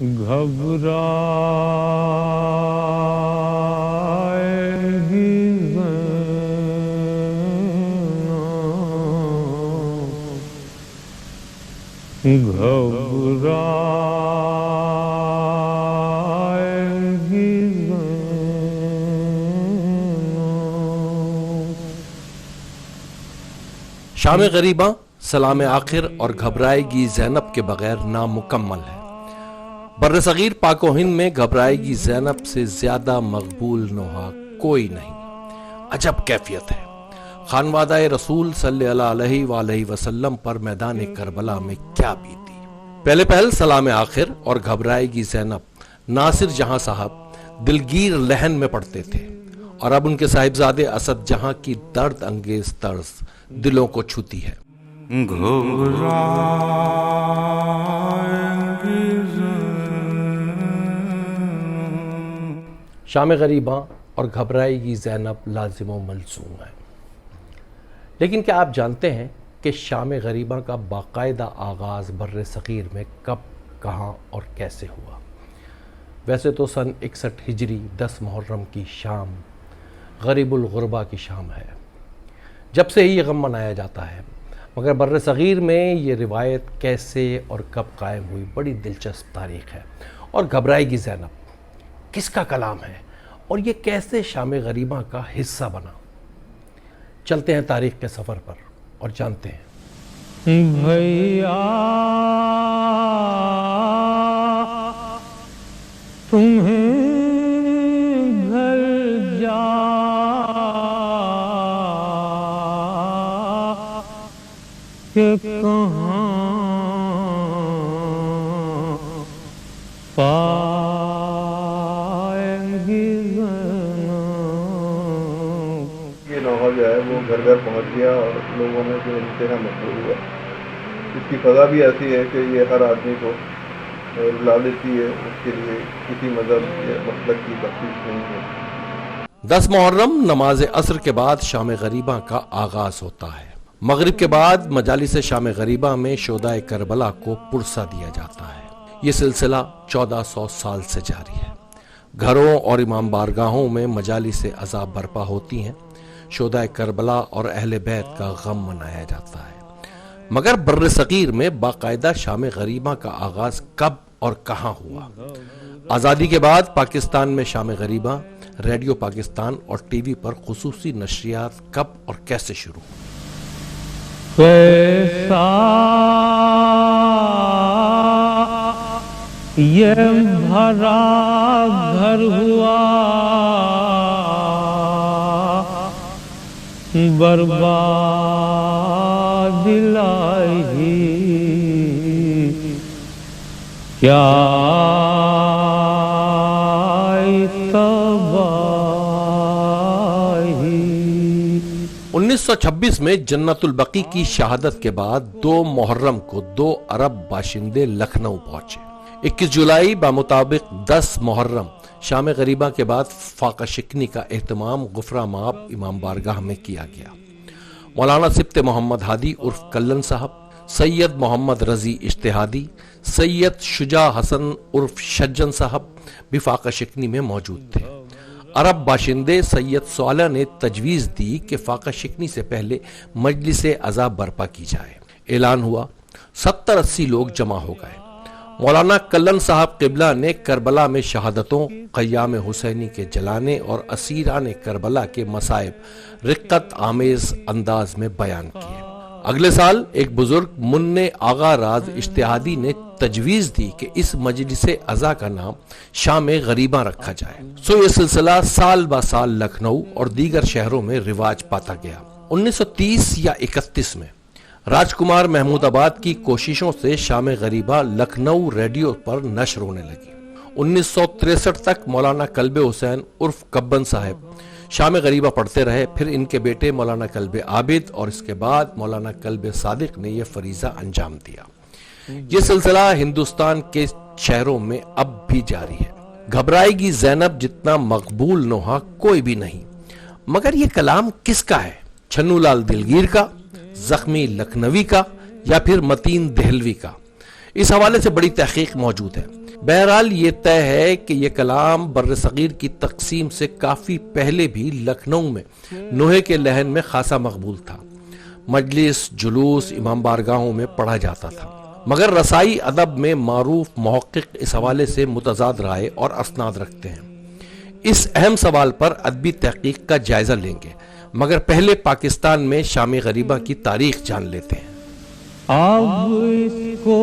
گھبرائے گی زینب، گھبرائے گی زینب۔ شام غریباں سلام آخر اور گھبرائے گی زینب کے بغیر نامکمل ہے۔ بر صغیر پاک و ہند میں گھبرائے گی زینب سے زیادہ مقبول نوحہ کوئی نہیں۔ عجب کیفیت ہے۔ خانوادہ رسول صلی اللہ علیہ وآلہ وسلم پر میدان کربلا میں کیا بیتی۔ پہلے پہل سلام آخر اور گھبرائے گی زینب ناصر جہاں صاحب دلگیر لہن میں پڑھتے تھے، اور اب ان کے صاحبزادے اسد جہاں کی درد انگیز طرز دلوں کو چھوتی ہے۔ شام غریباں اور گھبرائے گی زینب لازم و ملزوم ہے۔ لیکن کیا آپ جانتے ہیں کہ شام غریباں کا باقاعدہ آغاز بر صغیر میں کب، کہاں اور کیسے ہوا؟ ویسے تو سن 61 ہجری 10 محرم کی شام غریب الغربا کی شام ہے، جب سے ہی یہ غم منایا جاتا ہے، مگر بر صغیر میں یہ روایت کیسے اور کب قائم ہوئی بڑی دلچسپ تاریخ ہے۔ اور گھبرائے گی زینب کس کا کلام ہے اور یہ کیسے شام غریباں کا حصہ بنا؟ چلتے ہیں تاریخ کے سفر پر اور جانتے ہیں۔ بھیا تمہیں گھر جا کہ کہاں پائیں گی زینب۔ یہ نوحہ جو ہے وہ گھر گھر پہنچ گیا اور لوگوں میں جو انتہا مقبول ہوا۔ اس کی فضا بھی ایسی ہے کہ یہ ہر آدمی کو رلا لیتی ہے، اس کے لیے کسی مذہب یا مسلک کی تخصیص نہیں ہے۔ 10 محرم نماز عصر کے بعد شام غریباں کا آغاز ہوتا ہے۔ مغرب کے بعد مجالس شام غریباں میں شہدائے کربلا کو پرسہ دیا جاتا ہے۔ یہ سلسلہ 1400 سال سے جاری ہے۔ گھروں اور امام بارگاہوں میں مجالس عزا برپا ہوتی ہیں، شہدائے کربلا اور اہل بیت کا غم منایا جاتا ہے۔ مگر بر صغیر میں باقاعدہ شام غریباں کا آغاز کب اور کہاں ہوا؟ آزادی کے بعد پاکستان میں شام غریباں ریڈیو پاکستان اور ٹی وی پر خصوصی نشریات کب اور کیسے شروع ہوئی؟ کیسا یہ بھرا گھر ہوا، برباد الہی کیا تباہی۔ 1926 میں جنت البقی کی شہادت کے بعد 2 محرم کو 2 عرب باشندے لکھنؤ پہنچے۔ 21 جولائی بمطابق 10 محرم شام غریباں کے بعد فاقہ شکنی کا اہتمام غفرہ مآب امام بارگاہ میں کیا گیا۔ مولانا سبط محمد ہادی عرف کلن صاحب، سید محمد رضی اجتہادی، سید شجاع حسن عرف شجن صاحب بھی فاقہ شکنی میں موجود تھے۔ عرب باشندے سید صالح نے تجویز دی کہ فاقہ شکنی سے پہلے مجلس عزا برپا کی جائے۔ اعلان ہوا، 70-80 لوگ جمع ہو گئے۔ مولانا کلن صاحب قبلہ نے کربلا میں شہادتوں، قیام حسینی کے جلانے اور اسیران کربلا کے مصائب رقت آمیز انداز میں بیان کیے۔ اگلے سال ایک بزرگ منع آغا راز اجتہادی نے تجویز دی کہ اس مجلس عزا کا نام شام غریباں رکھا جائے۔ سو یہ سلسلہ سال با سال لکھنؤ اور دیگر شہروں میں رواج پاتا گیا۔ 1930 یا 31 میں راج کمار محمود آباد کی کوششوں سے شام غریباں لکھنؤ ریڈیو پر نشر ہونے لگی۔ 1963 تک مولانا کلب حسین عرف کبن صاحب شام غریبہ پڑھتے رہے، پھر ان کے بیٹے مولانا کلب عابد اور اس کے بعد مولانا کلب صادق نے یہ فریضہ انجام دیا۔ یہ سلسلہ ہندوستان کے شہروں میں اب بھی جاری ہے۔ گھبرائے گی زینب جتنا مقبول نوحہ کوئی بھی نہیں، مگر یہ کلام کس کا ہے؟ چھنو لال دلگیر کا، زخمی لکھنوی کا، یا پھر متین دہلوی کا؟ اس حوالے سے بڑی تحقیق موجود ہے۔ بہرحال یہ طے ہے کہ یہ کلام بر صغیر کی تقسیم سے کافی پہلے بھی لکھنؤ میں نوحے کے لحن میں خاصا مقبول تھا. مجلس، جلوس، امام بارگاہوں میں پڑھا جاتا تھا. مگر رسائی ادب میں معروف محقق اس حوالے سے متضاد رائے اور اسناد رکھتے ہیں. اس اہم سوال پر ادبی تحقیق کا جائزہ لیں گے، مگر پہلے پاکستان میں شام غریبہ کی تاریخ جان لیتے ہیں. اب اس کو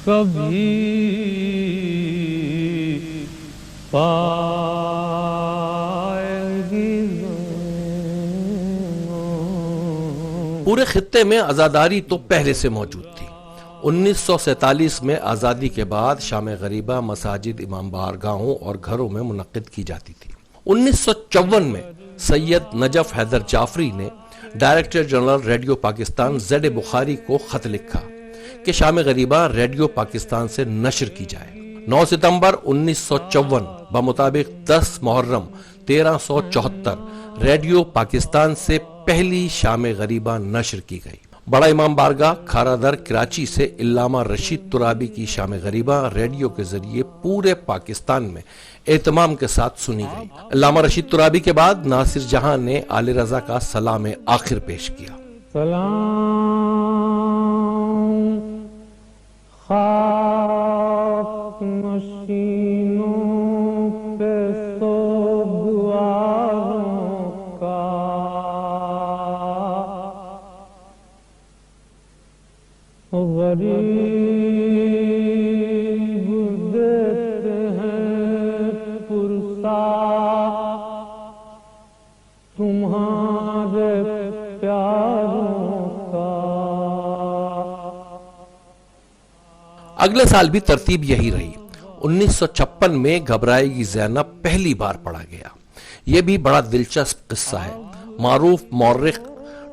کبھی پائے گی. پورے خطے میں عزاداری تو پہلے سے موجود تھی. 1947 میں آزادی کے بعد شام غریبہ مساجد، امام بارگاہوں اور گھروں میں منعقد کی جاتی تھی. 1954 میں سید نجف حیدر جعفری نے ڈائریکٹر جنرل ریڈیو پاکستان زید بخاری کو خط لکھا کہ شام غریبہ ریڈیو پاکستان سے نشر کی جائے. 9 ستمبر 1954 بمطابق 10 محرم 1374 ریڈیو پاکستان سے پہلی شام غریبہ نشر کی گئی. بڑا امام بارگاہ کھارا در کراچی سے علامہ رشید ترابی کی شام غریبہ ریڈیو کے ذریعے پورے پاکستان میں اہتمام کے ساتھ سنی گئی. علامہ رشید ترابی کے بعد ناصر جہاں نے آل رضا کا سلام آخر پیش کیا. سلام خاک نشینوں پہ سوگواروں کا، غریب دیتے ہیں پرسا تمہارے پیاروں کا. اگلے سال بھی ترتیب یہی رہی. 1956 میں گھبرائے گی زینب پہلی بار پڑھا گیا. یہ بھی بڑا دلچسپ قصہ ہے. معروف مورخ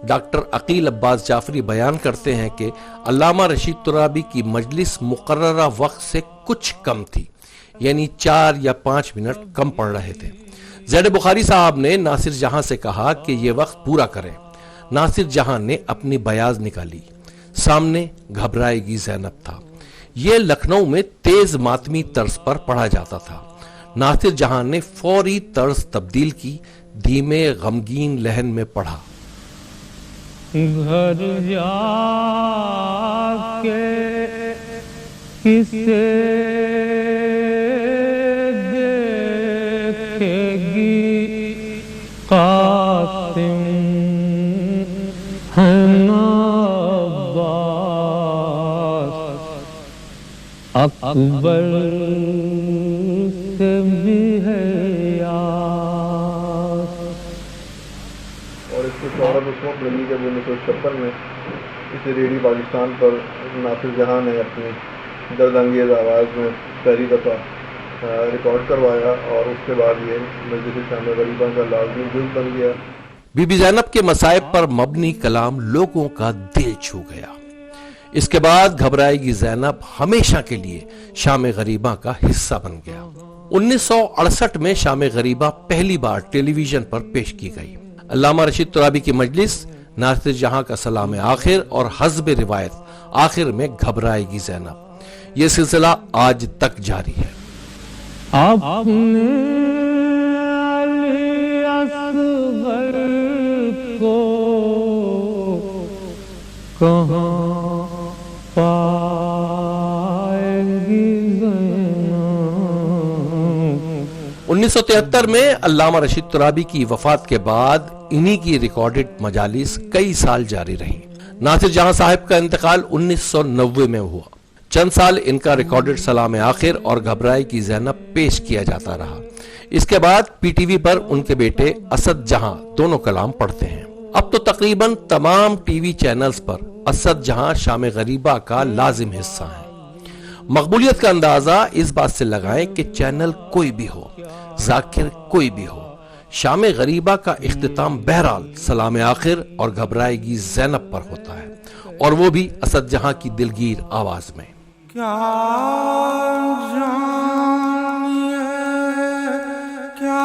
ڈاکٹر عقیل عباس جعفری بیان کرتے ہیں کہ علامہ رشید ترابی کی مجلس مقررہ وقت سے کچھ کم تھی، یعنی 4 یا 5 منٹ کم پڑھ رہے تھے. زید بخاری صاحب نے ناصر جہاں سے کہا کہ یہ وقت پورا کریں. ناصر جہاں نے اپنی بیاض نکالی. سامنے گھبرائے گی زینب تھا. یہ لکھنؤ میں تیز ماتمی طرز پر پڑھا جاتا تھا. ناصر جہاں نے فوری طرز تبدیل کی، دھیمے غمگین لہن میں پڑھا. گھر جا کے کسے دیکھے گی قاسم ہے نا عباس، اکبر سے بھی ہے یار. اور اس کے شہرت عصمت لگی جب 1956 میں اسے ریڈیو پاکستان پر ناصر جہاں نے اپنی درد انگیز آواز میں پہلی دفعہ ریکارڈ کروایا، اور اس کے بعد یہ مجلس شام غریبہ کا لازمی جز بن گیا. بی بی زینب کے مصائب پر مبنی کلام لوگوں کا دل چھو گیا. اس کے بعد گھبرائے گی زینب ہمیشہ کے لیے شام غریبہ کا حصہ بن گیا. 1968 میں شام غریبہ پہلی بار ٹیلی ویژن پر پیش کی گئی. علامہ رشید ترابی کی مجلس، ناصر جہاں کا سلام آخر اور حسب روایت آخر میں گھبرائے گی زینب. یہ سلسلہ آج تک جاری ہے. آپ نے علی اصغر کو کہاں پائے گی زینب. 1973 میں علامہ رشید ترابی کی وفات کے بعد انہی کی ریکارڈڈ مجالس کئی سال جاری رہیں. ناصر جہاں صاحب کا انتقال 1990 میں ہوا. چند سال ان کا ریکارڈڈ سلام آخر اور گھبرائے کی زینب پیش کیا جاتا رہا. اس کے بعد پی ٹی وی پر ان کے بیٹے اسد جہاں دونوں کلام پڑھتے ہیں. اب تو تقریباً تمام ٹی وی چینلز پر اسد جہاں شام غریبہ کا لازم حصہ ہیں. مقبولیت کا اندازہ اس بات سے لگائیں کہ چینل کوئی بھی ہو، ذاکر کوئی بھی ہو، شام غریبہ کا اختتام بہرحال سلام آخر اور گھبرائے گی زینب پر ہوتا ہے، اور وہ بھی اسد جہاں کی دلگیر آواز میں. کیا جانیے کیا